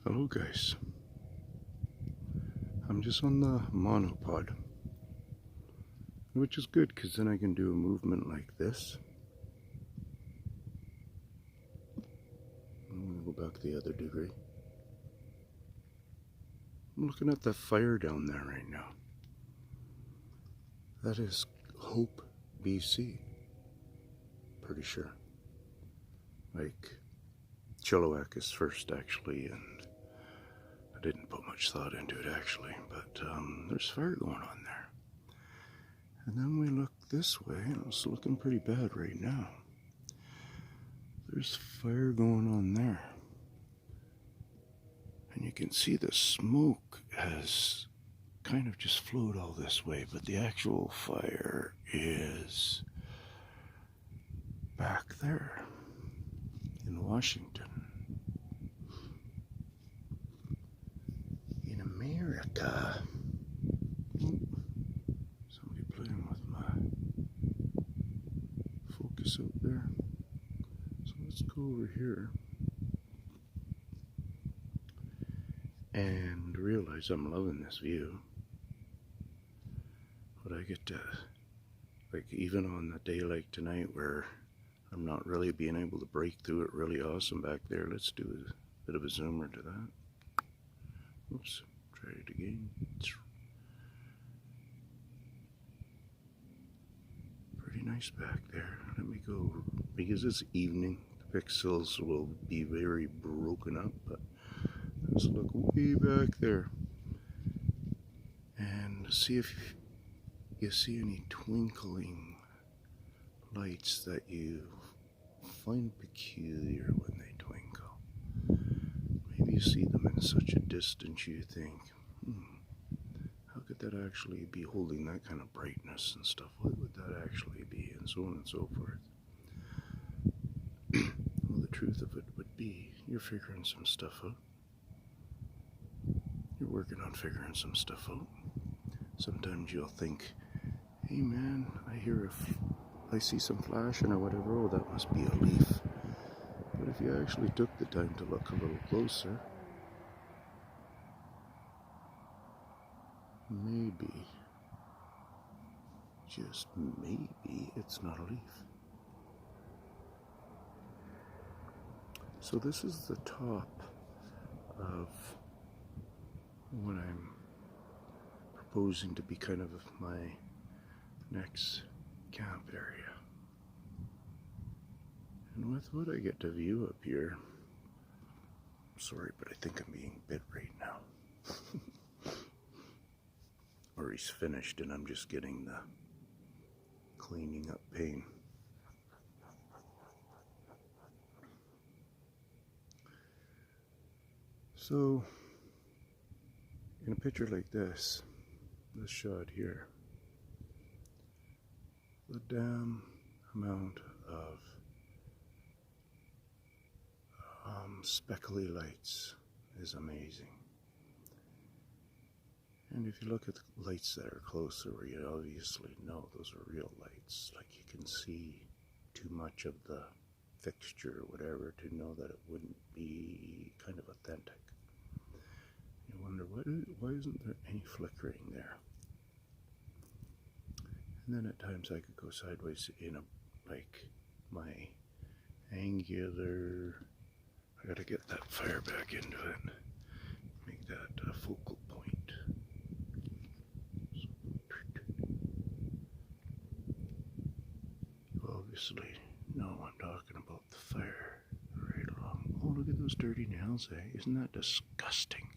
Hello guys, I'm just on the monopod, which is good because then I can do a movement like this. I'm going to go back the other degree. I'm looking at the fire down there right now. That is Hope, BC. Pretty sure. Like, Chilliwack is first actually, and I didn't put much thought into it actually, but there's fire going on there. And then we look this way, and it's looking pretty bad right now. There's fire going on there. And you can see the smoke has kind of just flowed all this way, but the actual fire is back there in Washington. In America. Somebody playing with my focus out there. So let's go over here and realize I'm loving this view. But I get to, like, even on a day like tonight where I'm not really being able to break through it really awesome back there, let's do a bit of a zoomer to that. Oops, try it again. Pretty nice back there. Let me go, because it's evening, the pixels will be very broken up, but let's look way back there and see if you see any twinkling lights that you find peculiar when they twinkle. Maybe you see them in such a distance you think, how could that actually be holding that kind of brightness and stuff? What would that actually be? And so on and so forth. Well, the truth of it would be, you're figuring some stuff out. You're working on figuring some stuff out. Sometimes you'll think, hey man, I see some flashing or whatever, oh, that must be a leaf. But if you actually took the time to look a little closer, maybe, just maybe, it's not a leaf. So this is the top of what I'm proposing to be kind of my next camp area. And with what I get to view up here, I'm sorry, but I think I'm being bit right now. Or he's finished and I'm just getting the cleaning up pain. So, in a picture like this shot here, the damn amount of speckly lights is amazing. And if you look at the lights that are closer, you obviously know those are real lights. Like, you can see too much of the fixture or whatever to know that it wouldn't be kind of authentic. You wonder, why isn't there any flickering there? And then at times I could go sideways in like my angular, I gotta get that fire back into it, make that a focal point. You obviously know I'm talking about the fire right along. Oh, look at those dirty nails, eh? Isn't that disgusting?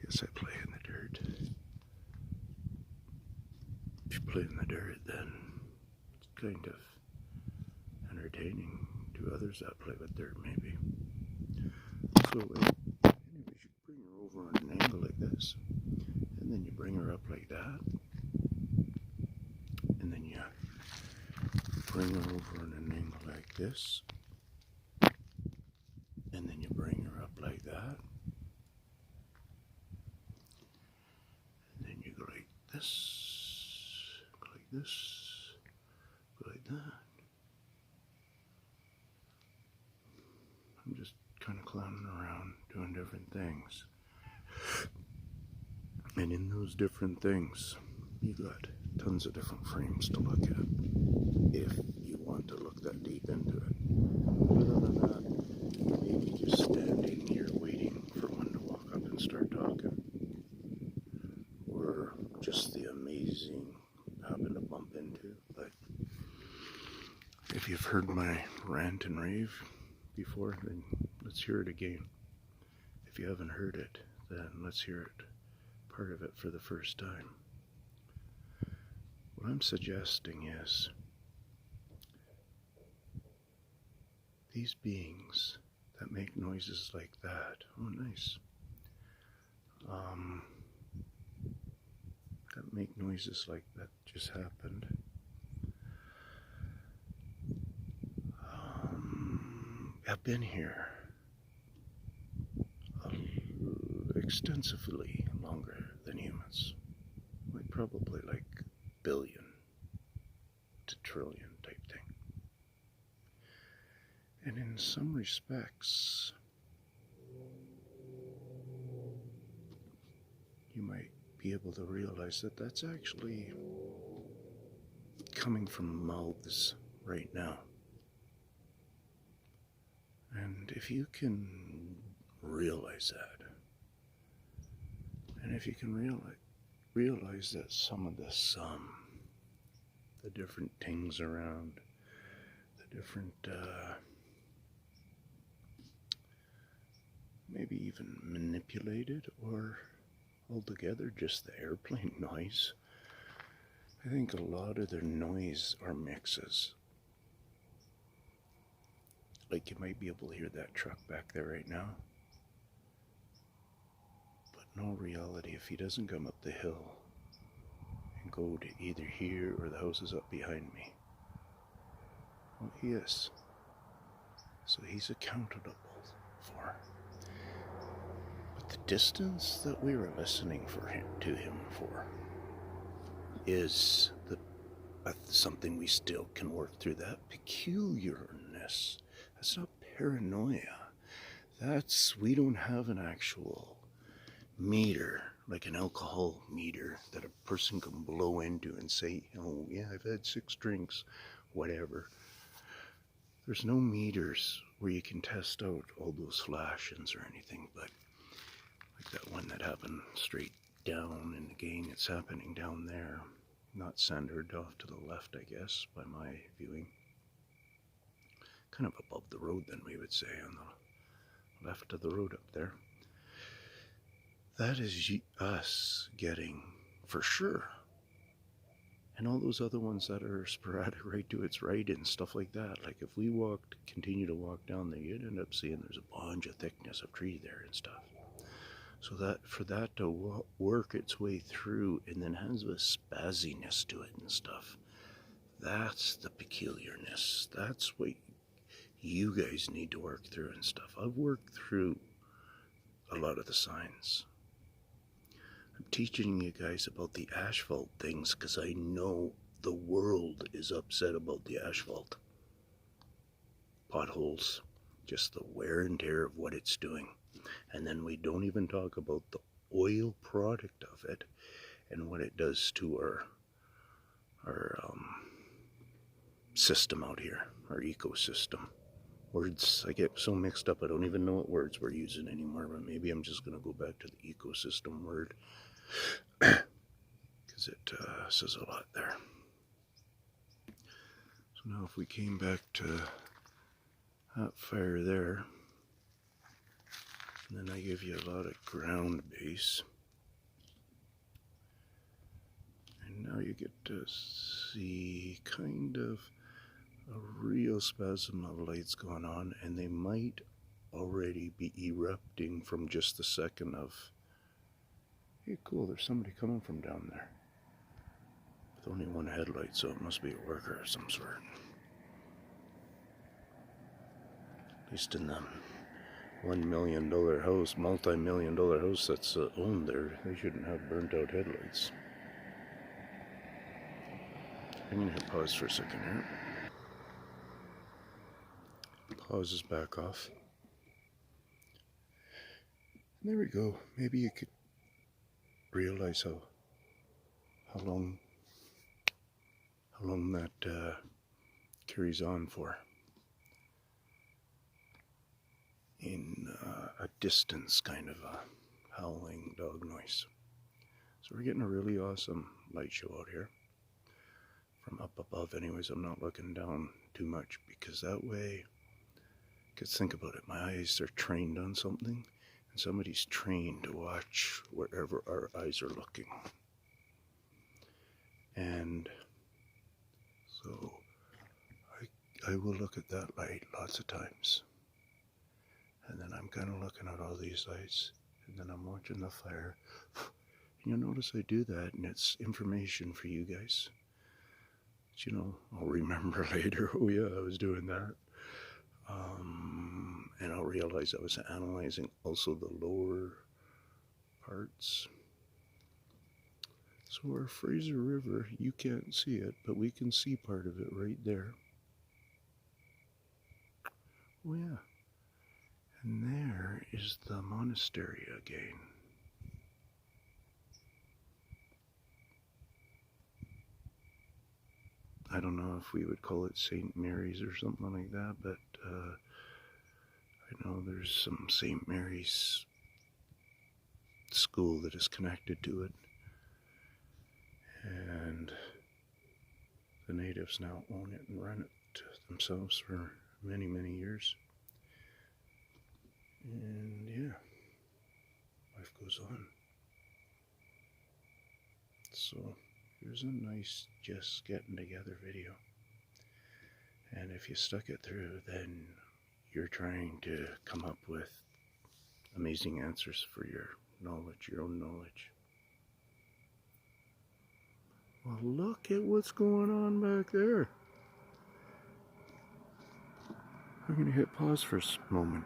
Yes, I play in the dirt. If you play in the dirt, then it's kind of entertaining to others that play with dirt, maybe. So anyway, you should bring her over on an angle like this, and then you bring her up like that, and then you bring her over on an angle like this, and then you bring her up like that, and then you go like this, go like this, go like that. kind of clowning around, doing different things. And in those different things, you got tons of different frames to look at if you want to look that deep into it. Other than that, maybe just standing here waiting for one to walk up and start talking. Or just the amazing happen to bump into. But if you've heard my rant and rave before, then let's hear it again. If you haven't heard it, then let's hear it, part of it for the first time. What I'm suggesting is these beings that make noises like that, oh nice, that make noises like that just happened, have been here extensively longer than humans. Like probably like billion to trillion type thing. And in some respects, you might be able to realize that that's actually coming from mouths right now. And if you can realize that, and if you can realize that some of the different things around, the different, maybe even manipulated or altogether just the airplane noise, I think a lot of their noise are mixes. Like you might be able to hear that truck back there right now. But in all reality, if he doesn't come up the hill and go to either here or the houses up behind me, well, he is. So he's accountable for. But the distance that we were listening to him for is something we still can work through. That peculiarness. That's not paranoia. We don't have an actual meter, like an alcohol meter, that a person can blow into and say, oh yeah, I've had 6 drinks, whatever. There's no meters where you can test out all those flashes or anything, but like that one that happened straight down, and again it's happening down there, not centered, off to the left, I guess, by my viewing. Kind of above the road, then, we would say, on the left of the road up there. That is us getting, for sure. And all those other ones that are sporadic right to its right and stuff like that. Like if we continue to walk down there, you'd end up seeing there's a bunch of thickness of tree there and stuff. So that for that to work its way through and then has a spazziness to it and stuff, that's the peculiarness. That's what you guys need to work through and stuff. I've worked through a lot of the signs. I'm teaching you guys about the asphalt things because I know the world is upset about the asphalt. Potholes, just the wear and tear of what it's doing. And then we don't even talk about the oil product of it and what it does to our system out here, our ecosystem. Words, I get so mixed up, I don't even know what words we're using anymore, but maybe I'm just going to go back to the ecosystem word, because it says a lot there. So now if we came back to that fire there, and then I give you a lot of ground base, and now you get to see kind of a real spasm of lights going on, and they might already be erupting from just the second of, hey cool, there's somebody coming from down there with only one headlight, so it must be a worker of some sort. At least in the $1 million house, multi-million-dollar house that's owned there, they shouldn't have burnt out headlights. I'm going to hit pause for a second here. Pause is back off. There we go. Maybe you could realize how long that carries on for in a distance kind of a howling dog noise. So we're getting a really awesome light show out here from up above. Anyways, I'm not looking down too much because that way, because think about it, my eyes are trained on something, and somebody's trained to watch wherever our eyes are looking. And so I will look at that light lots of times. And then I'm kind of looking at all these lights, and then I'm watching the fire. And you'll notice I do that, and it's information for you guys. But, you know, I'll remember later, oh yeah, I was doing that. And I'll realize I was analyzing also the lower parts. So our Fraser River, you can't see it, but we can see part of it right there. Oh yeah. And there is the monastery again. I don't know if we would call it St. Mary's or something like that, but I know there's some St. Mary's school that is connected to it. And the natives now own it and run it themselves for many, many years. And yeah, life goes on. So here's a nice just getting together video. And if you stuck it through, then you're trying to come up with amazing answers for your knowledge, your own knowledge. Well, look at what's going on back there. I'm going to hit pause for a moment.